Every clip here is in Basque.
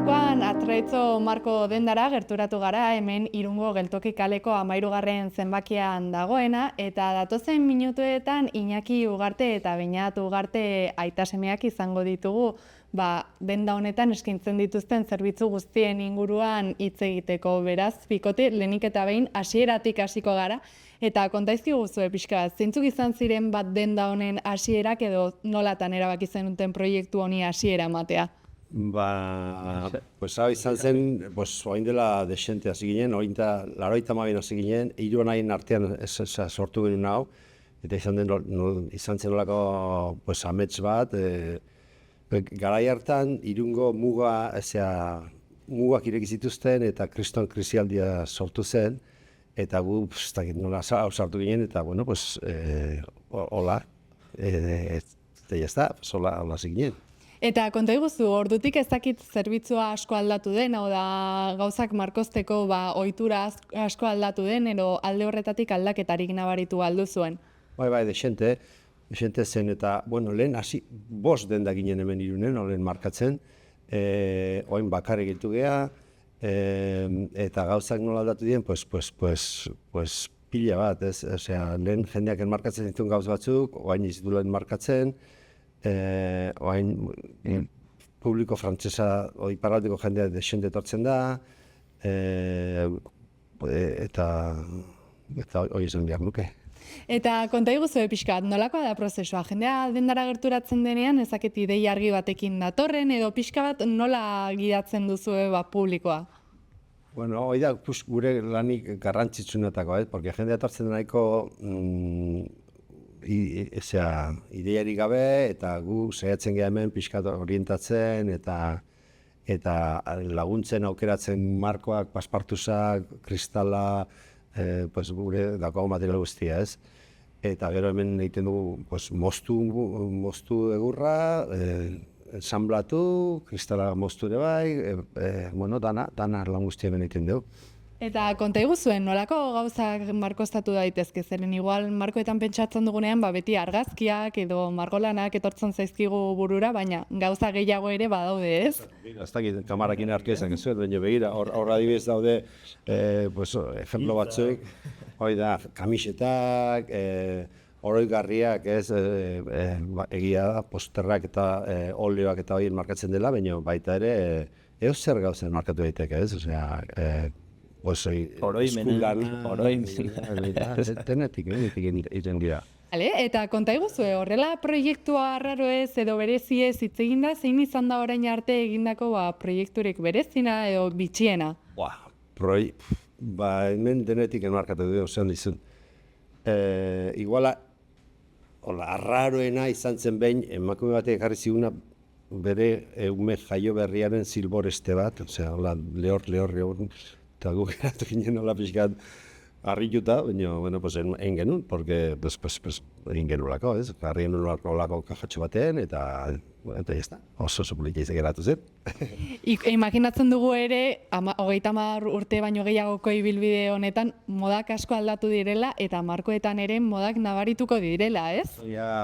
Gaurkoan Atraitzo Marko dendara gerturatu gara, hemen Irungo Geltoki kaleko 13. zenbakian dagoena, eta datozen minutuetan Iñaki Ugarte eta Beñat Ugarte aita-semeak izango ditugu, denda honetan eskaintzen dituzten zerbitzu guztien inguruan hitz egiteko. Beraz, bikote, lehenik eta behin hasieratik hasiko gara, eta kontaizkiguzue pixka bat, zeintzuk izan ziren bat denda honen hasierak edo nolatan erabaki zenuten proiektu honi hasiera ematea? Hau izan zen, oain dela desente hasi ginen, 82 hasi ginen, hiru anaien artean sortu genuen hau, eta izan zen nolako amets bat, garai hartan Irungo mugak ireki zituzten eta kriston krisialdia sortu zen, eta gu nola sartu ginen, eta hola, eta jazta, hola hasi ginen. Eta konta iguzu, ordutik ez dakit zerbitzua asko aldatu den, hau da gauzak markozteko ohitura asko aldatu den, edo alde horretatik aldaketarik nabaritu aldu zuen? Bai, desente zen, eta, lehen hasi 5 denda ginen hemen Irunen, lehen markatzen, oain bakarrik gitu geha, eta gauzak nola aldatu dien, pila bat, ez? Lehen jendeak enmarkatzen dituen gauz batzuk, oain izitulen markatzen, oain publiko frantsesa iparraldeko jendea desente etortzen da, eta hori esan behar nuke. Eta konta iguzue pixka bat, nolakoa da prozesua? Jendea dendara gerturatzen denean, ezakit idei argi batekin datorren, edo pixka bat nola gidatzen duzue publikoa? Hori da gure lanik garrantzitsunetako, porque jendea etortzen nahiko ideiarik gabe, eta gu saiatzen geha hemen pixkat orientatzen, eta laguntzen aukeratzen markoak, paspartusak, kristala, gure dagoago material guztia, ez? Eta gero hemen egiten dugu moztu egurra, ensamblatu, kristala moztu ere bai, dana lan guztia hemen egiten dugu. Eta konta iguzuen, nolako gauzak markoztatu daitezke, zeren igual markoetan pentsatzen dugunean beti argazkiak edo margolanak etortzen zaizkigu burura, baina gauza gehiago ere badaude, ez? Ez dakit, kamarakin hartu ezak ez zuen, baina begira, hor adibidez daude, ejemplo batzuk, hori da, kamisetak, oroigarriak, ez, egia da, posterrak eta oleoak eta hori markatzen dela, baina baita ere, zer gauzen markatu daiteke, ez? Denetik egiten dira. Eta konta iguzue, horrela proiektua arraroez edo bereziez hitz eginda, zein izan da orain arte egindako proiekturik berezina edo bitxiena? Hemen denetik enmarkatu dugu, zean dizun. Iguala, arraroena izan zen behin, emakume batek jarri ziguna bere ume jaio berriaren zilboreste bat, lehor, eta guk eratu ginen nola pixkat harrituta, baina, egin genuen, porque egin genulako, ez? Harri genuen olako kajatxo batean, eta jazta, oso politia izak eratu zen. Imaginatzen dugu ere, 30 urte baino gehiagoko ibilbide honetan, modak asko aldatu direla, eta markoetan ere modak nabarituko direla, ez?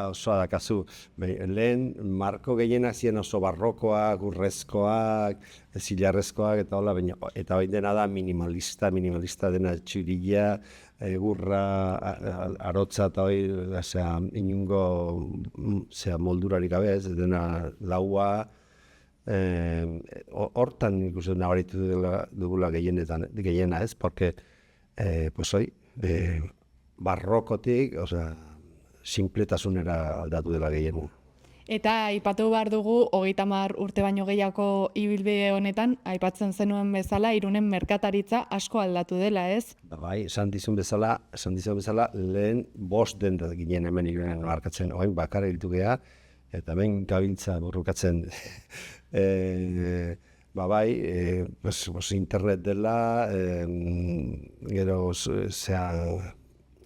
Osoa dakazu. Lehen, marko gehienak ziren oso barrokoak, urrezkoak, zilarrezkoak, eta hola, eta hori dena da minimalista dena txurila, egurra, arotza eta hori, inungo moldurarik gabe, ez dena laua, hortan ikusten nabaritu dugula gehiena, ez, porque, barrokotik, sinpletasunera aldatu dela gehienu. Eta aipatu behar dugu, 30 urte baino gehiago ibilbide honetan, aipatzen zenuen bezala, Irunen merkataritza asko aldatu dela, ez? Bai, esan dizun bezala, lehen 5 denda ginen hemen Irunen markatzen, oain bakarra hiltu geha, eta hemen gabiltza borrokatzen. Internet dela, gero,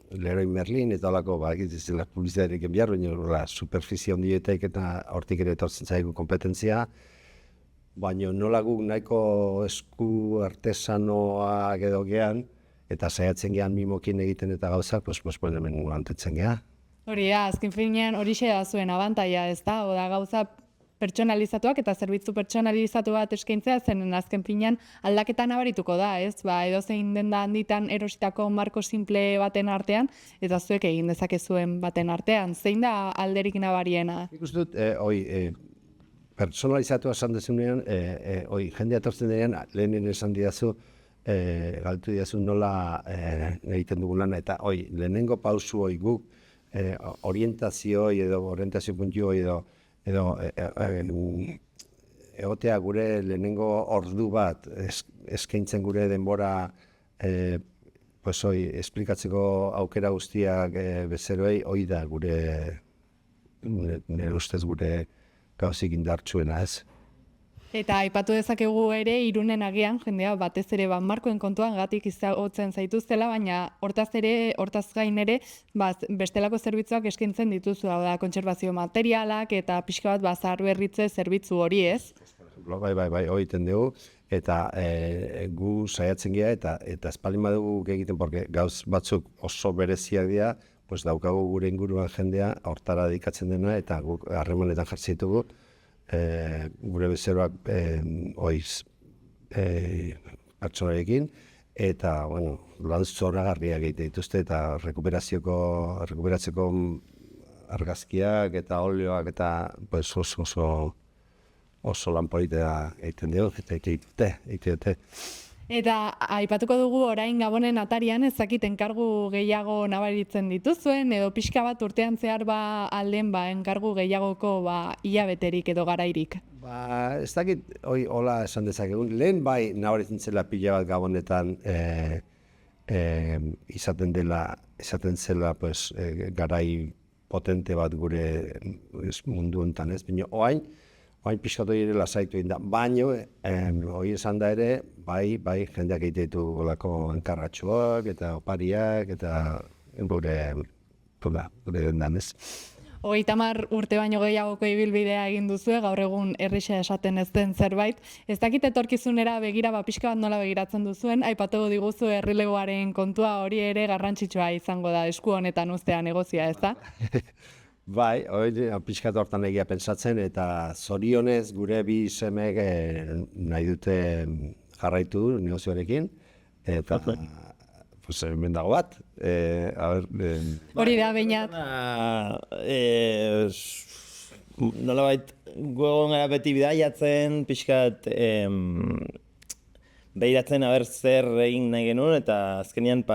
Leroy Merlin eta holako, egiten publizitaterik enbiar, baina superfizia ondietek eta hortik ere etortzen zaigu kompetentzia, baina nola guk nahiko esku artesanoak edo gehan, eta saiatzen gehan mimokin egiten eta gauzak, hemen antetzen geha. Hori da, azken finean horixe da zuen abantaia, ez da? Oda gauza pertsonalizatuak eta zerbitzu pertsonalizatu bat eskaintzea, zenen azken finean aldaketa nabarituko da, ez? Edozein denda handitan erositako marko simple baten artean, eta zuek egin dezakezuen baten artean. Zein da alderik nabariena? Nik uste dut, personalizatua esan dezunean, jendea etortzen denean, lehenen esan didazu, galtu didazu nola egiten dugun lana, eta lehenengo pausu guk orientazio puntu edo egotea gure lehenengo ordu bat eskaintzen gure denbora esplikatzeko aukera guztiak bezeroei, da nire ustez gure gauzik indartsuena, ez? Eta aipatu dezakegu ere Irunen agian jendea batez ere markoen kontuan gatik izagotzen zaituztela, baina hortaz gain ere bestelako zerbitzuak eskaintzen dituzu, da kontserbazio materialak eta pixka bat zaharberritze zerbitzu hori, ez? Bai, hori egiten dugu, eta gu saiatzen gea, eta espalin badugu egiten, porque gauz batzuk oso bereziak dira, pues daukagu gure inguruan jendea hortara dedikatzen dena, eta guk harremanetan jartzen ditugu, gure bezeroak pertsonarekin, eta, lan zoragarriak egiten dituzte, eta rekuperatzeko argazkiak eta oleoak, eta oso lan politea egiten dugu, eta egiten dute. Eta aipatuko dugu orain Gabonen atarian ezakit enkargu gehiago nabaritzen dituzuen, edo pixka bat urtean zehar alden enkargu gehiagoko hilabeterik edo garairik. Ez dakit hola esan dezakegun, lehen bai nabaritzen zela pila bat Gabonetan izaten zela garai potente bat gure mundu honetan, ez? Baina oain pixkatu ere lasaitu egin da, baina hori esan da ere, bai jendeak egite ditu golako enkarratxoak eta opariak eta gure dendan, ez. 30 urte baino gehiagoko ibilbidea egin duzue, gaur egun errisa esaten ez den zerbait. Ez dakit etorkizunera begira pixka bat nola begiratzen duzuen, aipatu diguzu errelegoaren kontua, hori ere garrantzitsua izango da esku honetan uztea negozia, ez da? Bai, hori pixkat hortan egia pentsatzen, eta zorionez gure bi semek nahi dute jarraitu negozioarekin, eta hemen dago bat. Hori da, Beñat. Nolabait, gu egon gara beti bidaiatzen, pixkat behiratzen aber zer egin nahi genuen, eta azkenean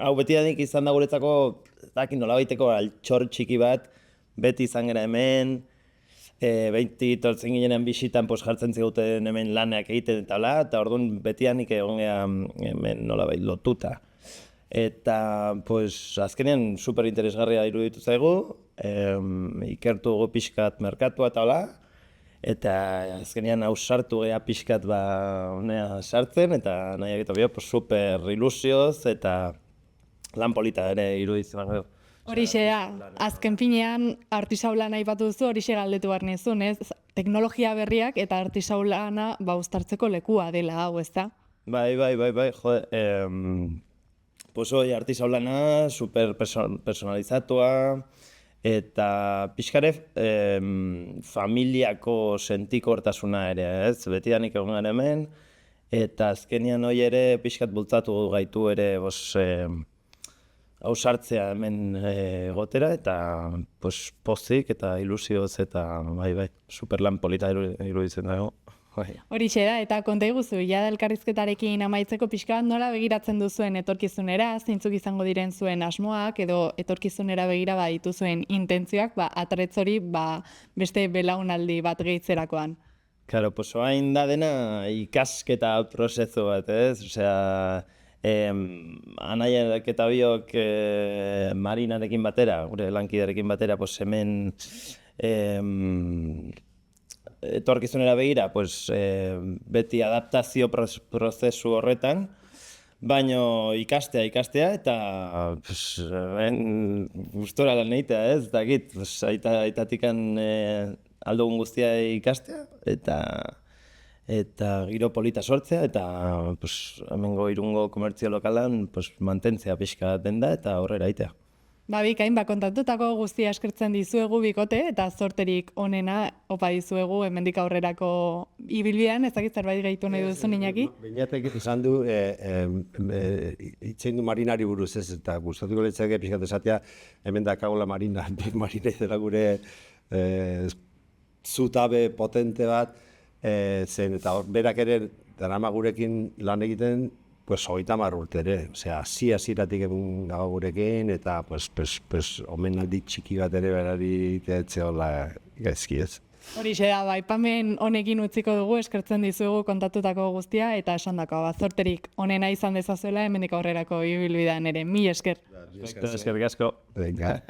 hau beti danik izan da guretzako nolabaiteko altxor txiki bat, beti izan gara hemen, beti tortzen ginean bisitan jartzen ziguten hemen lanak egiten eta orduan beti danik egon gara hemen nolabait lotuta. Eta azkenean super interesgarria iruditu zaigu, ikertu dugu pixkat merkatua eta azkenean hau sartu geha pixkat honea sartzen, eta nahi egiten super ilusioz eta lan polita ere iruditzen dugu. Horixe da, azken finean artisau lana aipatu duzu, horixe galdetu behar nizun, ez? Teknologia berriak eta artisau lana uztartzeko lekua dela hau, ez da? Bai, jode, artisau lana super personalizatua, eta pixkare familiako sentikortasuna ere, ez? Betidanik egon gara hemen, eta azkenean hori ere pixkat bultzatu gaitu ere hau sartzea hemen gotera, eta pozik eta ilusioz eta super lan polita iruditzen dago. Horixe da, eta konta iguzu, jada elkarrizketarekin amaitzeko pixka bat nola begiratzen duzuen etorkizunera, zeintzuk izango diren zuen asmoak, edo etorkizunera begira dituzuen intentzioak, atretz hori beste belaunaldi bat gehitzerakoan. Claro, oain da dena ikasketa prozesu bat, ez? Osea, anaiak eta biok Marinarekin batera, gure lankiderekin batera, hemen etorkizunera begira, beti adaptazio prozesu horretan, baino ikastea eta gustora lan egitea, ez? Dakit, aitatikan aldugun guztia ikastea, eta giro polita sortzea, eta hemengo Irungo komertzio lokalan mantentzea pixka denda eta horrera egitea. Bikain, kontatutako guztia eskertzen dizuegu bikote eta zorterik onena opa dizuegu hemendik aurrerako ibilbidean, ezakit zerbait gehitu nahi duzu Iñaki? Beñatek izan du, itzein du marinari buruz ez, eta gustatuko litzake pixkat esatea, hemen dakagola marina dela gure zutabe potente bat, zen, eta berak ere darama gurekin lan egiten, pues 30 urte ere, osea, hasieratik egun gago gurekin, eta omenaldi txiki bat ere berari teatzeola gaizki ez. Horixe da, aipamen honekin utziko dugu, eskertzen dizuegu kontatutako guztia, eta esandako zorterik onena izan dezazuela hemendik aurrerako ibilbidean ere, mila esker. Eskerrik asko. Venga.